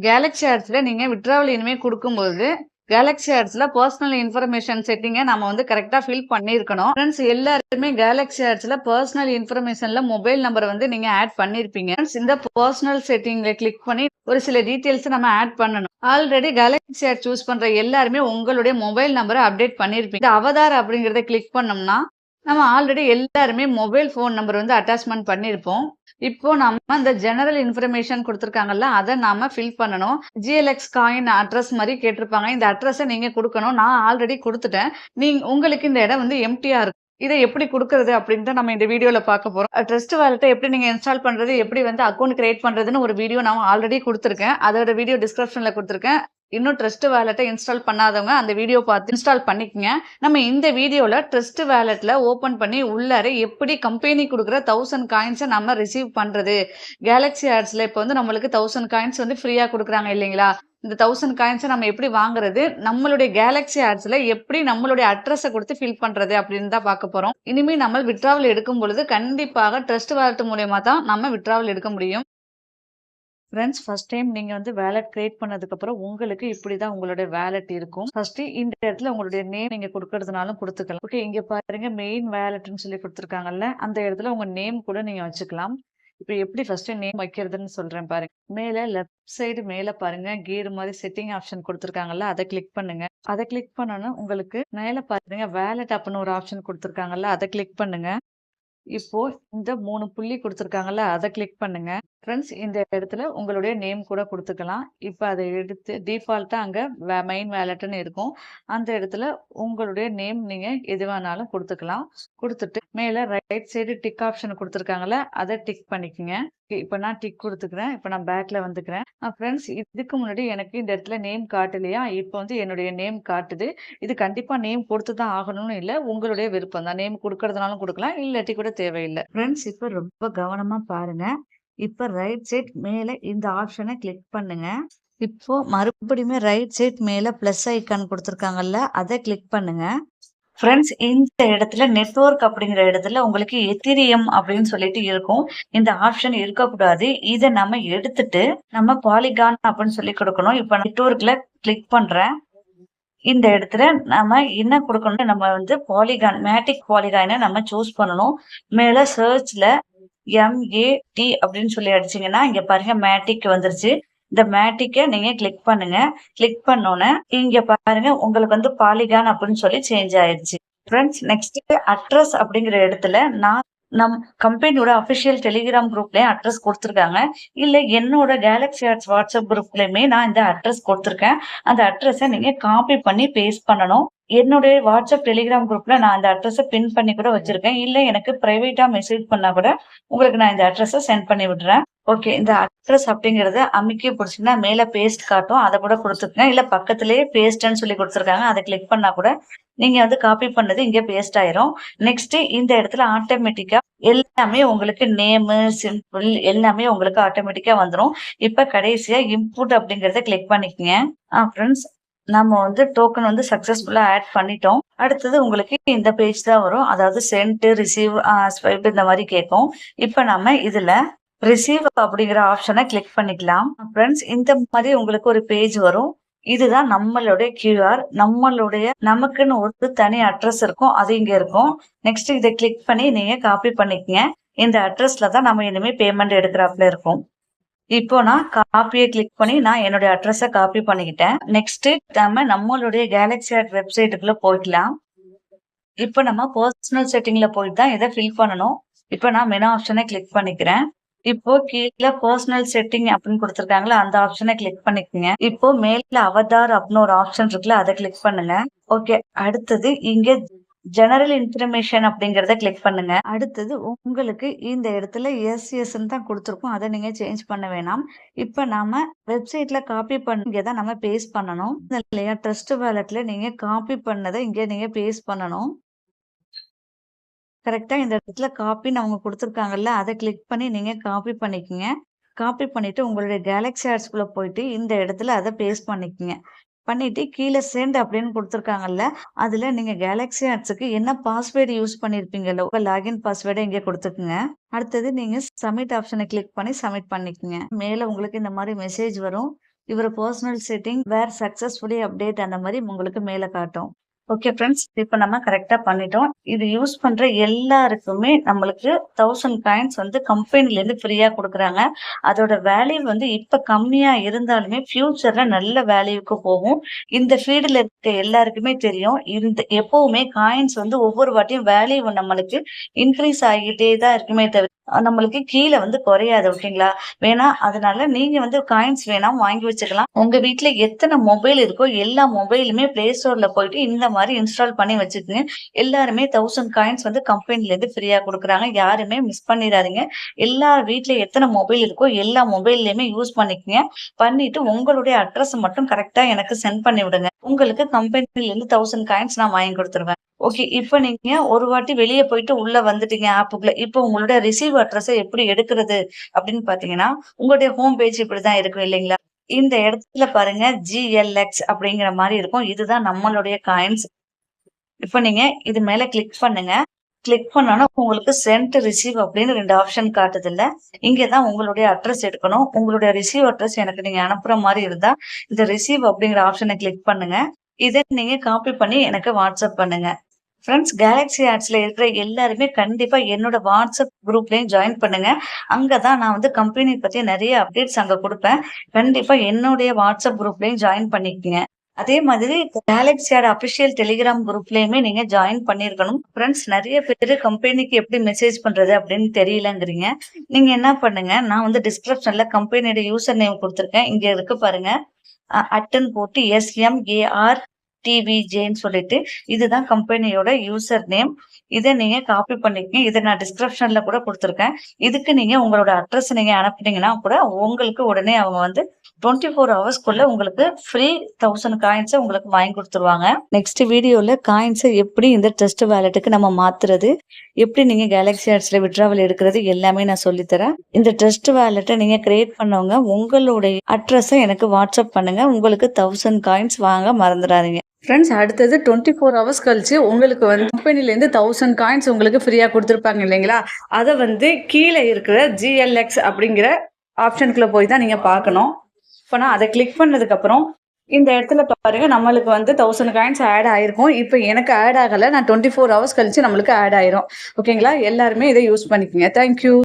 Galaxy ஆட்ஸ்ல நீங்க withdrawal இனிமே குடுக்கும்போது, கேலக்ஸி ஆட்ஸ்ல பெர்சனல் இன்ஃபர்மேஷன் செட்டிங்க நம்ம வந்து கரெக்ட்டா ஃபில் பண்ணியிருக்கணும். ஃபிரெண்ட்ஸ் எல்லாருமே கேலக்ஸி ஆட்ஸ்ல பெர்சனல் இன்ஃபர்மேஷன்ல மொபைல் நம்பர் வந்து நீங்க ஆட் பண்ணியிருப்பீங்க. ஃபிரெண்ட்ஸ் இந்த பெர்சனல் செட்டிங்ல கிளிக் பண்ணி ஒரு சில டீட்டெயில்ஸ் நம்ம ஆட் பண்ணணும். ஆல்ரெடி கேலக்ஸி ஆட் சூஸ் பண்ற எல்லாருமே உங்களுடைய மொபைல் நம்பர அப்டேட் பண்ணியிருப்பீங்க. இந்த அவதார் அப்படிங்கிறத கிளிக் பண்ணோம்னா, நம்ம ஆல்ரெடி எல்லாருமே மொபைல் ஃபோன் நம்பர் வந்து அட்டாச்மென்ட் பண்ணியிருப்போம். இப்போ நம்ம இந்த ஜெனரல் இன்ஃபர்மேஷன் குடுத்துருக்காங்கல்ல, அத நாம ஃபில் பண்ணணும். GLX காயின் அட்ரஸ் மாரி கேட்டிருப்பாங்க. இந்த அட்ரஸ நீங்க குடுக்கணும். நான் ஆல்ரெடி குடுத்துட்டேன். உங்களுக்கு இந்த இடம் வந்து எம்ப்டியா இருக்கும். இத எப்படி குடுக்குறது அப்படின்னு தான் நம்ம இந்த வீடியோல பார்க்க போறோம். ட்ரஸ்ட் வாலெட்ட எப்படி நீங்க இன்ஸ்டால் பண்றது, எப்படி வந்து அக்கவுண்ட் கிரியேட் பண்றதுன்னு ஒரு வீடியோ நான் ஆல்ரெடி குடுத்துருக்கேன். அதோட வீடியோ டிஸ்கிரிப்ஷன்ல குடுத்துருக்கேன். இன்னும் ட்ரஸ்ட் வாலெட்ட இன்ஸ்டால் பண்ணாதவங்க அந்த வீடியோ பார்த்து இன்ஸ்டால் பண்ணிக்கங்க. நம்ம இந்த வீடியோல ட்ரஸ்ட் வாலெட்ல ஓப்பன் பண்ணி உள்ளார எப்படி கம்பெனி குடுக்குற 1000 காயின்ஸ நம்ம ரிசீவ் பண்றது. கேலக்ஸி ஆட்ஸ்ல இப்ப வந்து நம்மளுக்கு 1000 காயின்ஸ் வந்து ஃப்ரீயா குடுக்குறாங்க இல்லைங்களா? இந்த 1000 காயின்ஸ நம்ம எப்படி வாங்குறது? நம்மளுடைய கேலக்ஸி ஆட்ஸ்ல எப்படி நம்மளுடைய அட்ரஸ குடுத்து ஃபில் பண்றது அப்படின்னு தான் பார்க்க போறோம். இனிமே நம்ம வித்ட்ராவல் எடுக்கும் பொழுது கண்டிப்பாக ட்ரஸ்ட் வாலெட் மூலியமா தான் நம்ம வித்ட்ராவல் எடுக்க முடியும். ஃப்ரெண்ட்ஸ் ஃபர்ஸ்ட் டைம் நீங்க வந்து வாலெட் கிரியேட் பண்ணதுக்கப்புறம் உங்களுக்கு இப்படிதான் உங்களுடைய வாலெட் இருக்கும். ஃபர்ஸ்ட் இந்த இடத்துல உங்களுடைய நேம் நீங்க குடுக்கறதுனாலும் குடுத்துக்கலாம். ஓகே, இங்க பாருங்க மெயின் வாலெட்ன்னு சொல்லி குடுத்துருக்காங்கல்ல, அந்த இடத்துல உங்க நேம் கூட நீங்க வச்சுக்கலாம். இப்ப எப்படி ஃபர்ஸ்ட் நேம் வைக்கிறதுன்னு சொல்றேன் பாருங்க. மேல லெஃப்ட் சைடு மேல பாருங்க கீர் மாதிரி செட்டிங் ஆப்ஷன் குடுத்துருக்காங்கல்ல, அத கிளிக் பண்ணுங்க. அத கிளிக் பண்ணோம்னா உங்களுக்கு மேல பாருங்க வாலெட் அப்படின்னு ஒரு ஆப்ஷன் குடுத்துருக்காங்கல்ல, அத கிளிக் பண்ணுங்க. இப்போ இந்த 3 புள்ளி குடுத்துருக்காங்கல்ல, அத கிளிக் பண்ணுங்க. ஃபிரெண்ட்ஸ் இந்த இடத்துல உங்களுடைய நேம் கூட குடுத்துக்கலாம். இப்ப அத எடுத்து டிஃபால்ட்டா அங்க மெயின் வாலெட்ன்னு இருக்கும். அந்த இடத்துல உங்களுடைய நேம் நீங்க எது வேணாலும் குடுத்துக்கலாம். குடுத்துட்டு மேல ரைட் சைடு டிக் ஆப்ஷன் குடுத்துருக்காங்கல்ல, அத டிக் பண்ணிக்கங்க. இப்ப நான் டிக் குடுத்துக்கிறேன். இப்ப நான் பேக்ல வந்துக்கிறேன். ஃபிரெண்ட்ஸ் இதுக்கு முன்னாடி எனக்கு இந்த இடத்துல நேம் காட்டலையா? இப்ப வந்து என்னுடைய நேம் காட்டுது. இது கண்டிப்பா நேம் குடுத்து தான் ஆகணும்னு இல்ல. உங்களுடைய விருப்பம் தான். நேம் குடுக்கறதுனாலும் குடுக்கலாம். இல்லாட்டி கூட தேவையில்ல. ஃபிரெண்ட்ஸ் இப்ப ரொம்ப கவனமா பாருங்க. இப்ப ரைட் சைட் மேல இந்த ஆப்ஷன கிளிக் பண்ணுங்க. இப்போ மறுபடியுமே ரைட் சைட் மேல பிளஸ் ஐகான் குடுத்துருக்காங்கல்ல, அத கிளிக் பண்ணுங்க. ஃபிரெண்ட்ஸ் இந்த இடத்துல நெட்வொர்க் அப்படிங்கிற இடத்துல உங்களுக்கு எத்திரியம் அப்படின்னு சொல்லிட்டு இருக்கும். இந்த ஆப்ஷன் இருக்கக்கூடாது. இத நம்ம எடுத்துட்டு நம்ம பாலிகான் அப்படின்னு சொல்லி கொடுக்கணும். இப்ப நெட்வொர்க்ல கிளிக் பண்றேன். இந்த இடத்துல நம்ம என்ன குடுக்கணும், நம்ம வந்து பாலிகான் மேட்டிக் பாலிகான நம்ம சூஸ் பண்ணணும். மேல சர்ச்ல MAT அப்படின்னு சொல்லி அடிச்சீங்கன்னா இங்க பாருங்க மேட்டிக் வந்துருச்சு. இந்த மேட்டிக்க நீங்க கிளிக் பண்ணுங்க. கிளிக் பண்ணோன்னே இங்க பாருங்க உங்களுக்கு வந்து பாலிகான் அப்படின்னு சொல்லி சேஞ்ச் ஆயிருச்சு. ஃபிரெண்ட்ஸ் நெக்ஸ்ட் அட்ரஸ் அப்படிங்கிற இடத்துல நான் நம் கம்பெனியோட அபிஷியல் டெலிகிராம் குரூப்லயும் அட்ரஸ் கொடுத்துருக்காங்க. இல்ல என்னோட கேலக்ஸி ஆர்ட்ஸ் வாட்ஸ்அப் குரூப்லயுமே நான் இந்த அட்ரஸ் கொடுத்துருக்கேன். அந்த அட்ரஸை நீங்க காப்பி பண்ணி பேஸ்ட் பண்ணணும். என்னுடைய வாட்ஸ்அப் டெலிகிராம் குரூப்ல நான் அந்த அட்ரஸை பின் பண்ணி கூட வச்சிருக்கேன். இல்ல எனக்கு பிரைவேட்டா மெசேஜ் பண்ணா கூட உங்களுக்கு நான் இந்த அட்ரஸை சென்ட் பண்ணி விடுறேன். ஓகே, இந்த அட்ரஸ் அப்படிங்கறத அமுக்கி பிடிச்சிங்கன்னா மேல பேஸ்ட் காட்டும். அதை கூட கொடுத்துருக்கேன். இல்ல பக்கத்திலேயே பேஸ்ட்ன்னு சொல்லி கொடுத்துருக்காங்க. அதை கிளிக் பண்ணா கூட நீங்க வந்து காப்பி பண்ணது இங்க பேஸ்ட் ஆயிரும். நெக்ஸ்ட் இந்த இடத்துல ஆட்டோமேட்டிக்கா எல்லாமே உங்களுக்கு நேமு சிம்பிள் எல்லாமே உங்களுக்கு ஆட்டோமேட்டிக்கா வந்துடும். இப்ப கடைசியா இன்புட் அப்படிங்கறத கிளிக் பண்ணிக்கங்க. ஃப்ரெண்ட்ஸ் நம்ம வந்து டோக்கன் வந்து சக்சஸ்ஃபுல்லா ஆட் பண்ணிட்டோம். அடுத்தது உங்களுக்கு இந்த பேஜ் தான் வரும். அதாவது சென்ட் ரிசீவ் ஸ்வைப் இந்த மாதிரி கேட்கும். இப்ப நம்ம இதுல ரிசீவ் அப்படிங்கிற ஆப்ஷனை கிளிக் பண்ணிக்கலாம். ஃப்ரெண்ட்ஸ் இந்த மாதிரி உங்களுக்கு ஒரு பேஜ் வரும். இதுதான் நம்மளுடைய QR. நம்மளுடைய நமக்குன்னு ஒரு தனி அட்ரஸ் இருக்கும். அது இங்க இருக்கும். நெக்ஸ்ட் இதை கிளிக் பண்ணி நீங்க காப்பி பண்ணிக்கங்க. இந்த அட்ரஸ்ல தான் நம்ம இனிமே பேமெண்ட் எடுக்கிறாப்ல இருக்கும். இப்போ நான் காப்பியை கிளிக் பண்ணி நான் என்னுடைய அட்ரஸை காப்பி பண்ணிக்கிட்டேன். நெக்ஸ்ட் நம்மளுடைய கேலக்ஸி ஆர்ட் வெப்சைட்டுக்குள்ள போய்க்கலாம். இப்போ நம்ம பர்சனல் செட்டிங்ல போயிட்டு தான் இதை ஃபில் பண்ணணும். இப்போ நான் மெனு ஆப்ஷனை கிளிக் பண்ணிக்கிறேன். இப்போ கீழே பர்சனல் செட்டிங் அப்படின்னு கொடுத்துருக்காங்களா, அந்த ஆப்ஷனை கிளிக் பண்ணிக்கோங்க. இப்போ மேல அவதார் அப்படின்னு ஒரு ஆப்ஷன் இருக்குல்ல, அதை கிளிக் பண்ணுங்க. ஓகே, அடுத்தது இங்க ஜெனரல் இன்ஃபர்மேஷன் அப்படிங்கறத கிளிக் பண்ணுங்க. அடுத்தது உங்களுக்கு இந்த இடத்துல எஸ்ன்னு தான் கொடுத்துருக்கோம். அதை நீங்க சேஞ்ச் பண்ண வேணாம். இப்ப நாம வெப்சைட்ல காப்பி பண்ணதான் நம்ம பேஸ்ட் பண்ணணும் இல்லையா? ட்ரஸ்ட் வாலெட்ல நீங்க காப்பி பண்ணதை இங்க நீங்க பேஸ்ட் பண்ணணும். கரெக்டா இந்த இடத்துல காப்பின்னு அவங்க குடுத்துருக்காங்கல்ல, அத கிளிக் பண்ணி நீங்க காப்பி பண்ணிக்கங்க. காப்பி பண்ணிட்டு உங்களுடைய கேலக்ஸி ஆர்ட்ஸ்குள்ள போயிட்டு இந்த இடத்துல அத பேஸ்ட் பண்ணிக்கங்க. பண்ணிட்டு கீழ சென்ட் அப்படின்னு குடுத்துருக்காங்கல்ல, அதுல நீங்க கேலக்ஸி ஆர்ட்ஸ்க்கு என்ன பாஸ்வேர்ட் யூஸ் பண்ணியிருப்பீங்கல்ல, உங்க லாகின் பாஸ்வேர்ட இங்க குடுத்துக்குங்க. அடுத்தது நீங்க சப்மிட் ஆப்ஷன கிளிக் பண்ணி சப்மிட் பண்ணிக்கங்க. மேல உங்களுக்கு இந்த மாரி மெசேஜ் வரும். Your personal setting were successfully update அந்த மாதிரி உங்களுக்கு மேல காட்டும். ஓகே ஃப்ரெண்ட்ஸ், இப்ப நம்ம கரெக்ட்டா பண்ணிட்டோம். இது யூஸ் பண்ற எல்லாருக்குமே நம்மளுக்கு 1000 காயின்ஸ் வந்து கம்பெனிலேருந்து ஃப்ரீயா குடுக்குறாங்க. அதோட வேல்யூ வந்து இப்ப கம்மியா இருந்தாலுமே ஃபியூச்சர்ல நல்ல வேல்யூக்கு போகும். இந்த ஃபீல்டுல இருக்க எல்லாருக்குமே தெரியும். இந்த எப்பவுமே காயின்ஸ் வந்து ஒவ்வொரு வாட்டியும் வேல்யூ நம்மளுக்கு இன்கிரீஸ் ஆகிட்டே தான் இருக்குமே தவிர, நம்மளுக்கு கீழ வந்து குறையாது. ஓகேங்களா? அதனால நீங்க வந்து காயின்ஸ் வேணா வாங்கி வச்சுக்கலாம். உங்க வீட்ல எத்தன மொபைல் இருக்கோ எல்லா மொபைலுமே Play Storeல போயிட்டு இந்த மாரி இன்ஸ்டால் பண்ணி வச்சுக்கங்க. எல்லாருமே 1000 காயின்ஸ் வந்து கம்பெனிலேருந்து ஃப்ரீயா குடுக்குறாங்க. யாருமே மிஸ் பண்ணிறாதீங்க. எல்லார் வீட்ல எத்தன மொபைல் இருக்கோ எல்லா மொபைல்லயுமே யூஸ் பண்ணிக்கங்க. பண்ணிட்டு உங்களுடைய அட்ரஸ் மட்டும் கரெக்ட்டா எனக்கு சென்ட் பண்ணி விடுங்க. உங்களுக்கு கம்பெனிலேருந்து 1000 காயின்ஸ் நான் வாங்கி குடுத்துருவேன். ஓகே. இப்ப நீங்க ஒரு வாட்டி வெளிய போயிட்டு உள்ள வந்துட்டீங்க ஆப்புக்குள்ள. இப்ப உங்களோட ரிசீவ் அட்ரஸ எப்படி எடுக்குறது அப்படின்னு பார்த்தீங்கன்னா, உங்களுடைய ஹோம் பேஜ் இப்படிதான் இருக்கும் இல்லைங்களா? இந்த இடத்துல பாருங்க GLX அப்படிங்கிற மாரி இருக்கும். இதுதான் நம்மளுடைய காயின்ஸ். இப்ப நீங்க இது மேல கிளிக் பண்ணுங்க. கிளிக் பண்ணோனே உங்களுக்கு சென்ட் ரிசீவ் அப்படின்னு 2 ஆப்ஷன் காட்டுதுல்ல. இங்க தான் உங்களுடைய அட்ரஸ் எடுக்கணும். உங்களுடைய ரிசீவ் அட்ரஸ் எனக்கு நீங்க அனுப்புற மாரி இருந்தா, இந்த ரிசீவ் அப்படிங்கிற ஆப்ஷன கிளிக் பண்ணுங்க. இத நீங்க காப்பி பண்ணி எனக்கு வாட்ஸ்அப் பண்ணுங்க. ஃப்ரெண்ட்ஸ், கேலக்ஸி ஆட்ஸ்ல இருக்கிற எல்லாருமே கண்டிப்பா என்னோட வாட்ஸ்அப் குரூப்லயும் ஜாயின் பண்ணுங்க. அங்க தான் நான் வந்து கம்பெனி பத்தி நெறைய அப்டேட்ஸ் அங்க குடுப்பேன். கண்டிப்பா என்னுடைய வாட்ஸ்அப் குரூப்லயும் ஜாயின் பண்ணிக்கங்க. அதே மாதிரி கேலக்ஸி ஆட் அபிஷியல் டெலிகிராம் குரூப்லயுமே நீங்க ஜாயின் பண்ணியிருக்கணும். ஃப்ரெண்ட்ஸ், நெறைய பேரு கம்பெனிக்கு எப்படி மெசேஜ் பண்றது அப்படின்னு தெரியலங்கிறீங்க. நீங்க என்ன பண்ணுங்க, நான் வந்து டிஸ்கிரிப்ஷன்ல கம்பெனியோட யூசர் நேம் குடுத்துருக்கேன். இங்க இருக்கு பாருங்க. அட்டன் போட்டு SMARTVJன்னு சொல்லிட்டு இதுதான் கம்பெனியோட யூசர் நேம். இத நீங்க காப்பி பண்ணிக்கங்க. இத நான் டிஸ்கிரிப்ஷன்ல கூட குடுத்துருக்கேன். இதுக்கு நீங்க உங்களோட அட்ரஸ் நீங்க அனுப்புனீங்கன்னா கூட உங்களுக்கு உடனே அவங்க வந்து 24 ஹவர்ஸ்க்குள்ள உங்களுக்கு ஃப்ரீ 1000 காயின்ஸ உங்களுக்கு வாங்கி குடுத்துருவாங்க. நெக்ஸ்ட் வீடியோல காயின்ஸ எப்படி இந்த ட்ரஸ்ட் வாலெட்டுக்கு நம்ம மாத்துறது, எப்படி நீங்க கேலக்ஸி ஆட்ஸ்ல வித்ட்ராவல் எடுக்கிறது எல்லாமே நான் சொல்லித் தரேன். இந்த ட்ரஸ்ட் வாலெட்ட நீங்க கிரியேட் பண்ணவங்க உங்களுடைய அட்ரஸ எனக்கு வாட்ஸ்அப் பண்ணுங்க. உங்களுக்கு 1000 காயின்ஸ் வாங்க மறந்துடாதீங்க. ஃப்ரெண்ட்ஸ், அடுத்தது 24 ஹவர்ஸ் கழிச்சு உங்களுக்கு வந்து கம்பெனிலேருந்து 1000 காயின்ஸ் உங்களுக்கு ஃப்ரீயா குடுத்துருப்பாங்க இல்லைங்களா? அத வந்து கீழ இருக்கிற GLX அப்படிங்கிற ஆப்ஷனுக்குள்ள போய் தான் நீங்க பார்க்கணும். இப்ப நான் அத கிளிக் பண்ணதுக்கப்புறம் இந்த இடத்துல பாருங்க நம்மளுக்கு வந்து 1000 காயின்ஸ் ஆட் ஆயிருக்கும். இப்ப எனக்கு ஆட் ஆகல. நான் 24 ஹவர்ஸ் கழிச்சு நம்மளுக்கு ஆட் ஆயிரும். ஓகேங்களா? எல்லாருமே இத யூஸ் பண்ணிக்கங்க. Thank you.